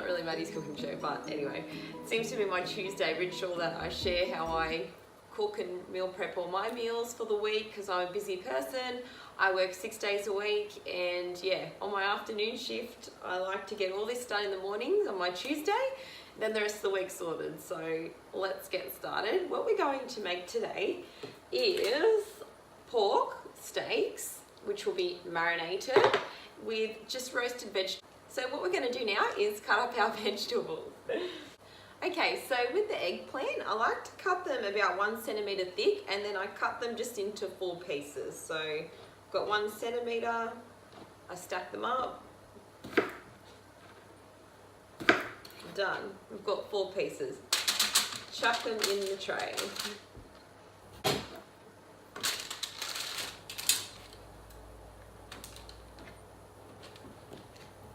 not really Maddie's cooking show, but anyway, it seems to be my Tuesday ritual that I share how I cook and meal prep all my meals for the week because I'm a busy person. I work 6 days a week, and yeah, on my afternoon shift, I like to get all this done in the mornings on my Tuesday, then the rest of the week sorted. So let's get started. What we're going to make today is pork steaks, which will be marinated with just roasted vegetables. So what we're going to do now is cut up our vegetables. Okay, so with the eggplant, I like to cut them about 1 centimetre thick, and then I cut them just into 4 pieces. So I've got 1 centimetre, I stack them up. Done. We've got 4 pieces. Chuck them in the tray.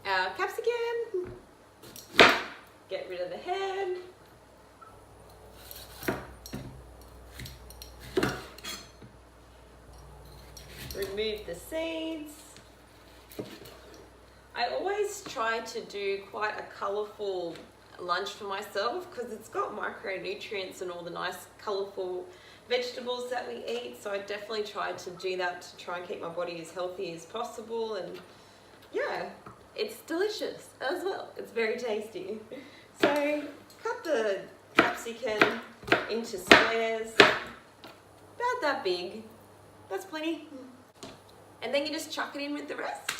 Our capsicum. Get rid of the head. Remove the seeds. I always try to do quite a colourful lunch for myself because it's got micronutrients and all the nice colourful vegetables that we eat. So I definitely try to do that to try and keep my body as healthy as possible. And yeah, it's delicious as well. It's very tasty. So cut the capsicum into squares, about that big. That's plenty. And then you just chuck it in with the rest.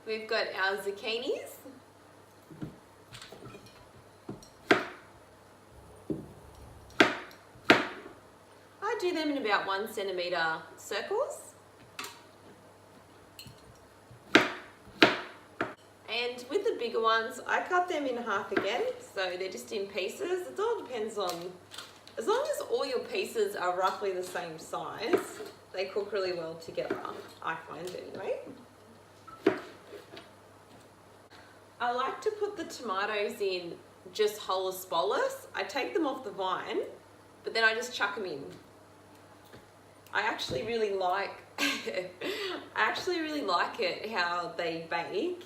We've got our zucchinis. I do them in about 1 centimetre circles. And with the bigger ones, I cut them in half again, so they're just in pieces. It all depends on, as long as all your pieces are roughly the same size, they cook really well together, I find anyway. I like to put the tomatoes in just whole as bolus. I take them off the vine, but then I just chuck them in. I actually really like it how they bake,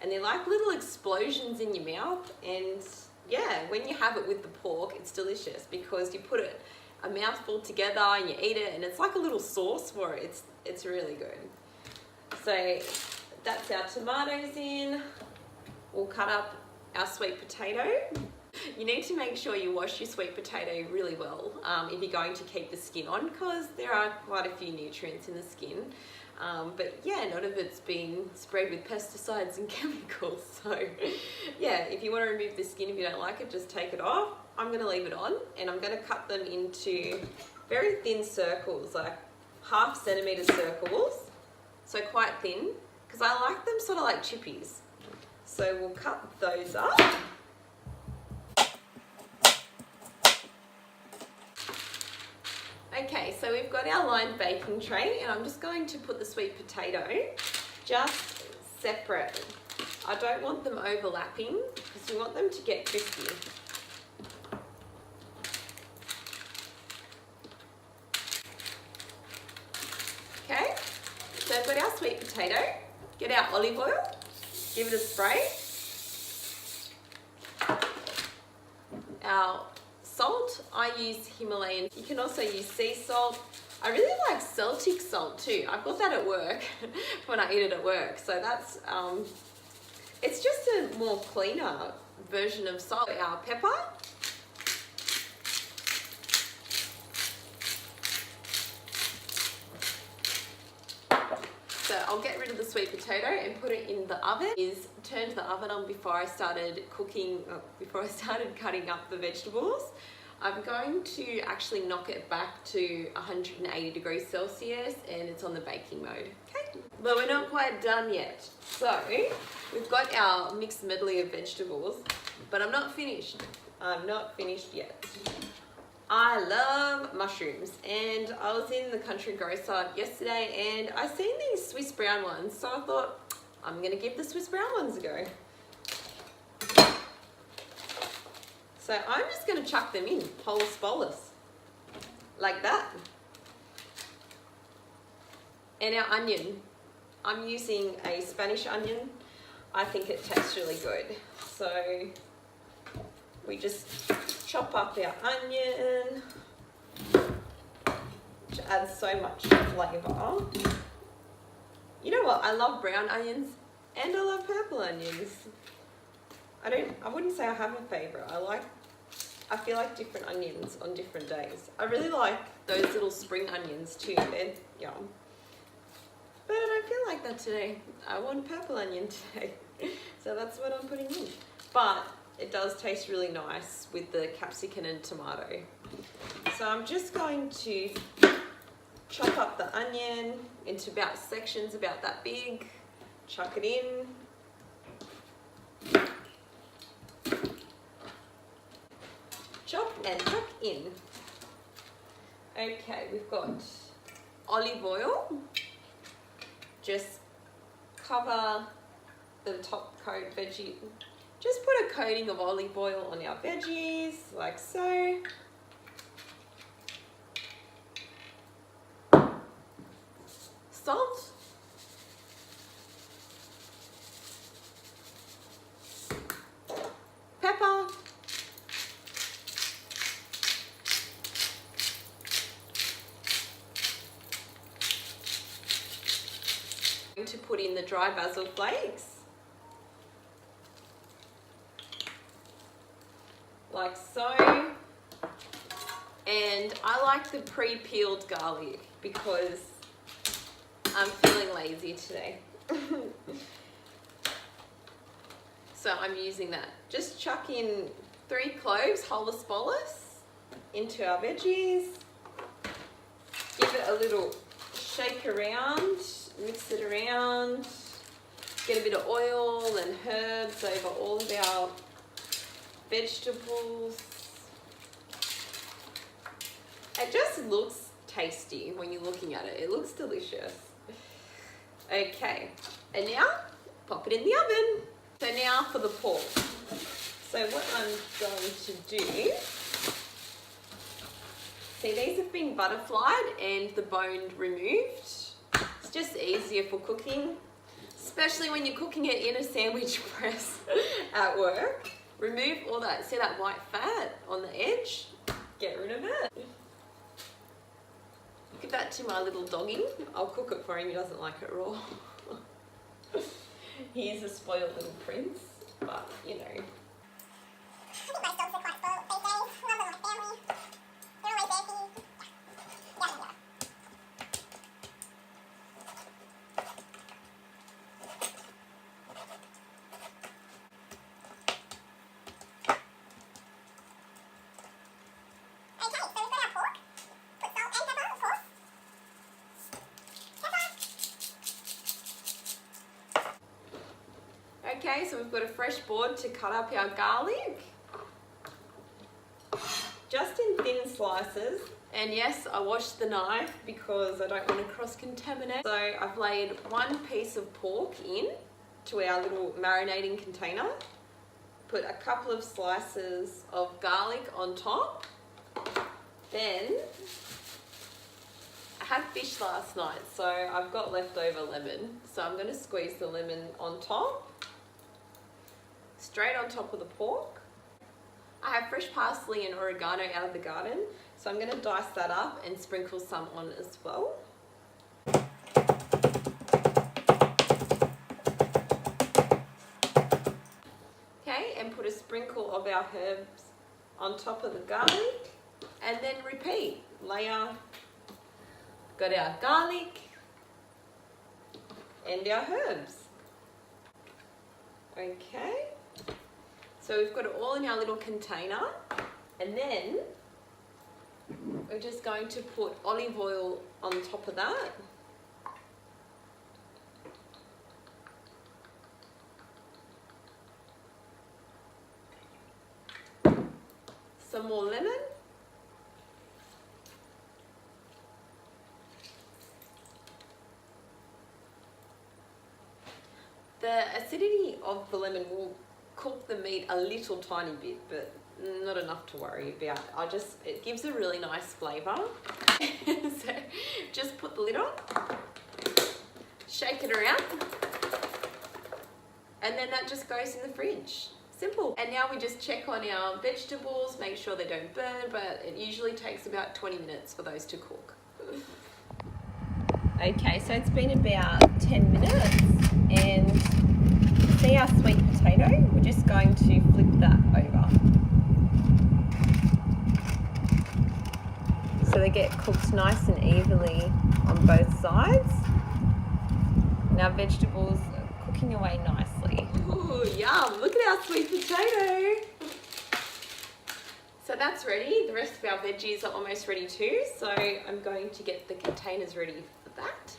and they're like little explosions in your mouth. And yeah, when you have it with the pork, it's delicious because you put it a mouthful together and you eat it, and it's like a little sauce for it. It's really good. So that's our tomatoes in. We'll cut up our sweet potato. You need to make sure you wash your sweet potato really well if you're going to keep the skin on, because there are quite a few nutrients in the skin. But yeah, none of it's been sprayed with pesticides and chemicals. So yeah, if you want to remove the skin, if you don't like it, just take it off. I'm going to leave it on, and I'm going to cut them into very thin circles, like 1/2 centimetre circles. So quite thin, because I like them sort of like chippies. So we'll cut those up. Okay, so we've got our lined baking tray, and I'm just going to put the sweet potato just separate. I don't want them overlapping because you want them to get crispy. Okay, so I've got our sweet potato. Get our olive oil. Give it a spray. Our salt, I use Himalayan. You can also use sea salt. I really like Celtic salt too. I've got that at work when I eat it at work. So that's, it's just a more cleaner version of salt. Our pepper. So I'll get rid of the sweet potato and put it in the oven. Turned the oven on before I started cooking, before I started cutting up the vegetables. I'm going to actually knock it back to 180 degrees Celsius, and it's on the baking mode. Okay, but we're not quite done yet. So we've got our mixed medley of vegetables, but I'm not finished. I'm not finished yet. I love mushrooms, and I was in the country grocer yesterday and I seen these Swiss brown ones, so I thought I'm gonna give the Swiss brown ones a go. So I'm just gonna chuck them in, holus bolus, like that. And our onion, I'm using a Spanish onion. I think it tastes really good. So we just chop up our onion, which adds so much flavour. You know what? I love brown onions and I love purple onions. I wouldn't say I have a favourite. I feel like different onions on different days. I really like those little spring onions too. They're yum. But I don't feel like that today. I want purple onion today. So that's what I'm putting in. But it does taste really nice with the capsicum and tomato. So I'm just going to chop up the onion into about sections about that big. Chuck it in. Chop and tuck in. Okay, we've got olive oil. Just cover the top coat veggie. Just put a coating of olive oil on our veggies, like so. Salt. Pepper. To put in the dry basil flakes, like so. And I like the pre-peeled garlic because I'm feeling lazy today. So I'm using that. Just chuck in 3 cloves, whole aspolus, into our veggies. Give it a little shake around. Mix it around, get a bit of oil and herbs over all of our vegetables. It just looks tasty when you're looking at it. It looks delicious. Okay, and now pop it in the oven. So now for the pork. So what I'm going to do, see, these have been butterflied and the bone removed. Just easier for cooking, especially when you're cooking it in a sandwich press at work. Remove all that, see that white fat on the edge? Get rid of it. Give that to my little doggy. I'll cook it for him, he doesn't like it raw. He's a spoiled little prince, but you know. I think most dogs are quite spoiled these days. Love them like family. They're always there for you. Yeah. Okay, so we've got a fresh board to cut up our garlic. Just in thin slices. And yes, I washed the knife because I don't want to cross-contaminate. So I've laid 1 piece of pork in to our little marinating container. Put a couple of slices of garlic on top. Then, I had fish last night, so I've got leftover lemon. So I'm going to squeeze the lemon on top. Straight on top of the pork. I have fresh parsley and oregano out of the garden, so I'm going to dice that up and sprinkle some on as well. Okay, and put a sprinkle of our herbs on top of the garlic, and then repeat. Layer, got our garlic and our herbs. Okay. So we've got it all in our little container, and then we're just going to put olive oil on top of that. Some more lemon. The acidity of the lemon will cook the meat a little tiny bit, but not enough to worry about. It gives a really nice flavour. So just put the lid on. shake it around. And then that just goes in the fridge. Simple. And now we just check on our vegetables, make sure they don't burn, but it usually takes about 20 minutes for those to cook. Okay, so it's been about 10 minutes, and see our sweet potato? We're just going to flip that over. So they get cooked nice and evenly on both sides. And our vegetables are cooking away nicely. Ooh, yum! Look at our sweet potato! So that's ready. The rest of our veggies are almost ready too. So I'm going to get the containers ready for that.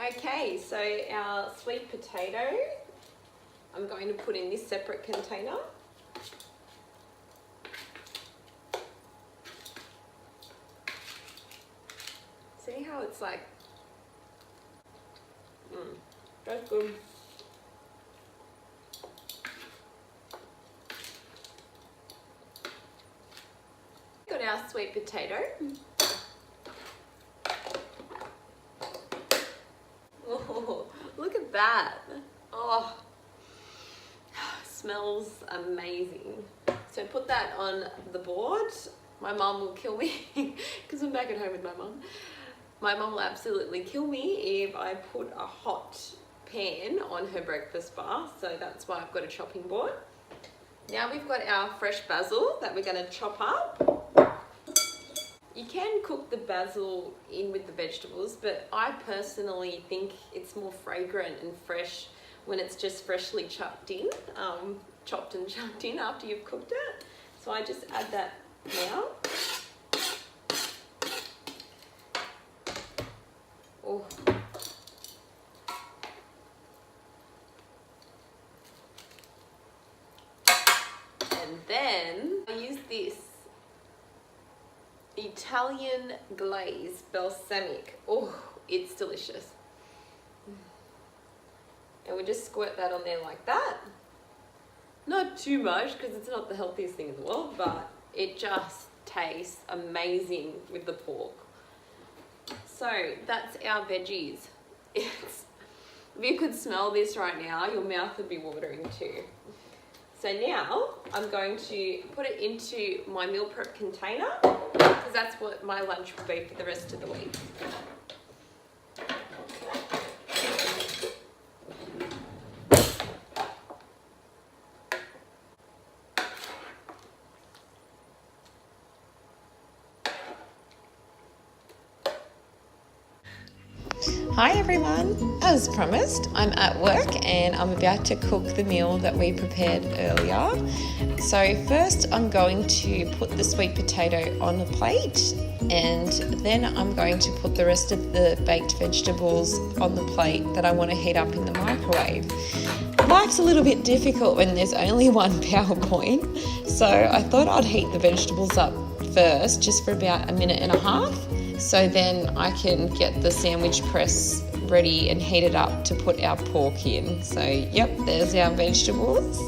Okay, so our sweet potato, I'm going to put in this separate container. See how it's like, that's good. Got our sweet potato. Oh, look at that. Oh, smells amazing. So put that on the board. My mum will kill me because I'm back at home with my mum. My mum will absolutely kill me if I put a hot pan on her breakfast bar. So that's why I've got a chopping board. Now we've got our fresh basil that we're going to chop up. You can cook the basil in with the vegetables, but I personally think it's more fragrant and fresh when it's just freshly chopped and chucked in after you've cooked it. So I just add that now. Oh. And then I use this Italian glaze balsamic. Oh, it's delicious. And we just squirt that on there like that. Not too much because it's not the healthiest thing in the world, but it just tastes amazing with the pork. So that's our veggies. If you could smell this right now, your mouth would be watering too. So now I'm going to put it into my meal prep container because that's what my lunch will be for the rest of the week. Hi everyone, as promised, I'm at work and I'm about to cook the meal that we prepared earlier. So first I'm going to put the sweet potato on the plate and then I'm going to put the rest of the baked vegetables on the plate that I want to heat up in the microwave. Life's a little bit difficult when there's only one PowerPoint, so I thought I'd heat the vegetables up first just for about a minute and a half. So then I can get the sandwich press ready and heat it up to put our pork in. So yep, there's our vegetables.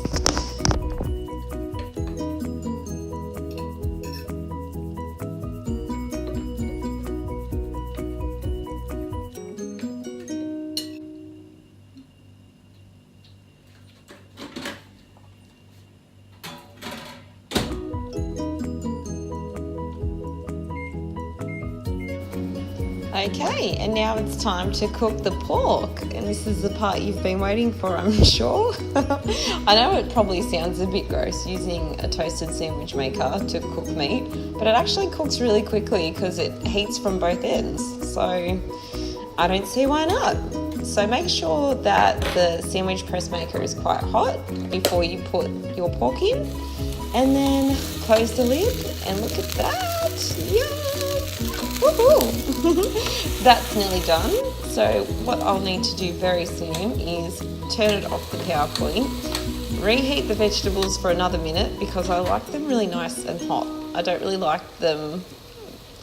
Okay, and now it's time to cook the pork, and this is the part you've been waiting for, I'm sure. I know it probably sounds a bit gross using a toasted sandwich maker to cook meat, but it actually cooks really quickly because it heats from both ends, so I don't see why not. So make sure that the sandwich press maker is quite hot before you put your pork in, and then close the lid, and look at that, yum! Woohoo! That's nearly done. So what I'll need to do very soon is turn it off the PowerPoint, reheat the vegetables for another minute because I like them really nice and hot. I don't really like them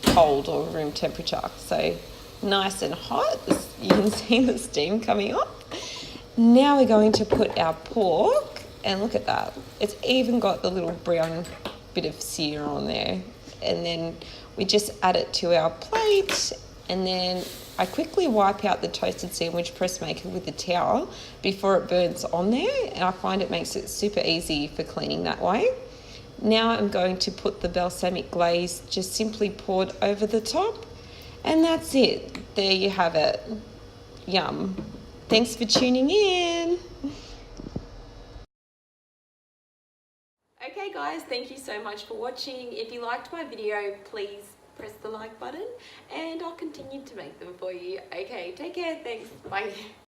cold or room temperature. So nice and hot. You can see the steam coming up. Now we're going to put our pork, and look at that. It's even got the little brown bit of sear on there. And then we just add it to our plate, and then I quickly wipe out the toasted sandwich press maker with a towel before it burns on there, and I find it makes it super easy for cleaning that way. Now I'm going to put the balsamic glaze just simply poured over the top, and that's it. There you have it. Yum. Thanks for tuning in. Okay guys, thank you so much for watching. If you liked my video, please press the like button and I'll continue to make them for you. Okay, take care, thanks, bye.